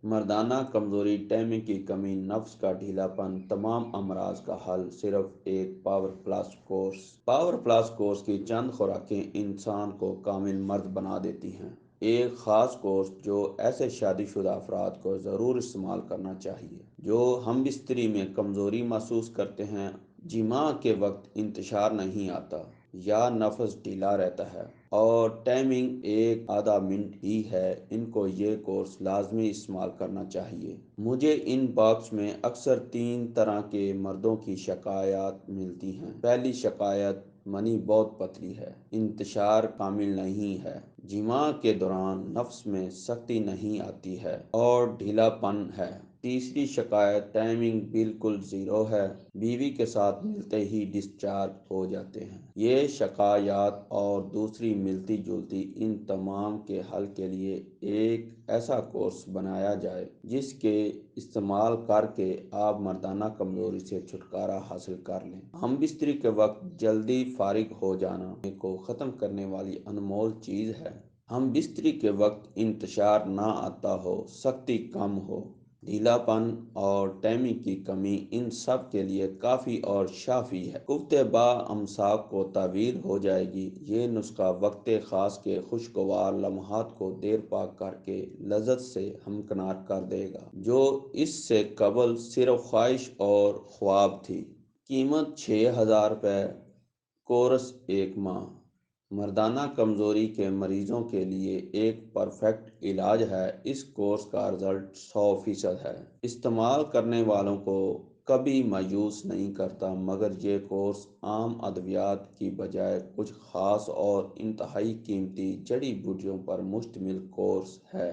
مردانہ کمزوری، ٹائمنگ کی کمی، نفس کا ڈھیلا پن، تمام امراض کا حل صرف ایک power plus course. Power plus course کی چند خوراکیں انسان کو کامل مرد بنا دیتی ہیں۔ ایک خاص کورس جو ایسے شادی شدہ افراد کو ضرور استعمال کرنا چاہیے جو ہم بستری میں کمزوری محسوس کرتے ہیں، جماع کے وقت انتشار نہیں آتا یا نفس ڈھیلا رہتا ہے اور ٹائمنگ ایک آدھا منٹ ہی ہے، ان کو یہ کورس لازمی استعمال کرنا چاہیے۔ مجھے ان باکس میں اکثر 3 طرح کے مردوں کی شکایات ملتی ہیں۔ پہلی شکایت، منی بہت پتلی ہے، انتشار کامل نہیں ہے، جماع کے دوران نفس میں سختی نہیں آتی ہے اور ڈھیلا پن ہے۔ تیسری شکایت، ٹائمنگ بالکل زیرو ہے، بیوی کے ساتھ ملتے ہی ڈسچارج ہو جاتے ہیں۔ یہ شکایات اور دوسری ملتی جلتی، ان تمام کے حل کے لیے ایک ایسا کورس بنایا جائے جس کے استعمال کر کے آپ مردانہ کمزوری سے چھٹکارا حاصل کر لیں۔ ہم بستری کے وقت جلدی فارغ ہو جانا کو ختم کرنے والی انمول چیز ہے۔ ہم بستری کے وقت انتشار نہ آتا ہو، سختی کم ہو، ڈھیلا پن اور ٹائمنگ کی کمی، ان سب کے لیے کافی اور شافی ہے۔ گفت با امساک کو تعویل ہو جائے گی۔ یہ نسخہ وقت خاص کے خوشگوار لمحات کو دیر پا کر کے لذت سے ہمکنار کر دے گا، جو اس سے قبل صرف خواہش اور خواب تھی۔ قیمت 6000 روپے، کورس 1 ماہ۔ مردانہ کمزوری کے مریضوں کے لیے ایک پرفیکٹ علاج ہے۔ اس کورس کا رزلٹ 100% ہے۔ استعمال کرنے والوں کو کبھی مایوس نہیں کرتا، مگر یہ کورس عام ادویات کی بجائے کچھ خاص اور انتہائی قیمتی جڑی بوٹیوں پر مشتمل کورس ہے۔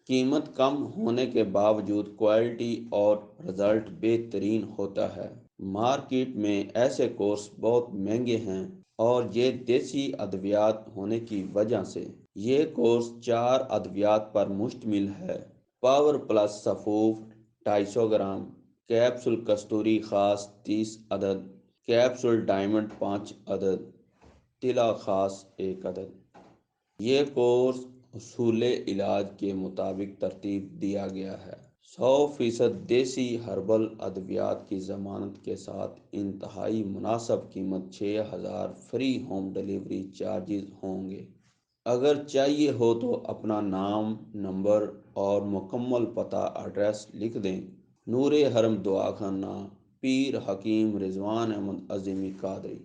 قیمت کم ہونے کے باوجود کوالٹی اور رزلٹ بہترین ہوتا ہے۔ مارکیٹ میں ایسے کورس بہت مہنگے ہیں اور یہ دیسی ادویات ہونے کی وجہ سے۔ یہ کورس 4 ادویات پر مشتمل ہے: پاور پلس سفوف 250 گرام، کیپسول کستوری خاص 30 عدد، کیپسول ڈائمنڈ 5 عدد، تلا خاص 1 عدد۔ یہ کورس اصول علاج کے مطابق ترتیب دیا گیا ہے۔ 100% دیسی ہربل ادویات کی ضمانت کے ساتھ انتہائی مناسب قیمت 6000، فری ہوم ڈلیوری چارجز ہوں گے۔ اگر چاہیے ہو تو اپنا نام، نمبر اور مکمل پتہ ایڈریس لکھ دیں۔ نور حرم دعا خانہ، پیر حکیم رضوان احمد عظیمی قادری۔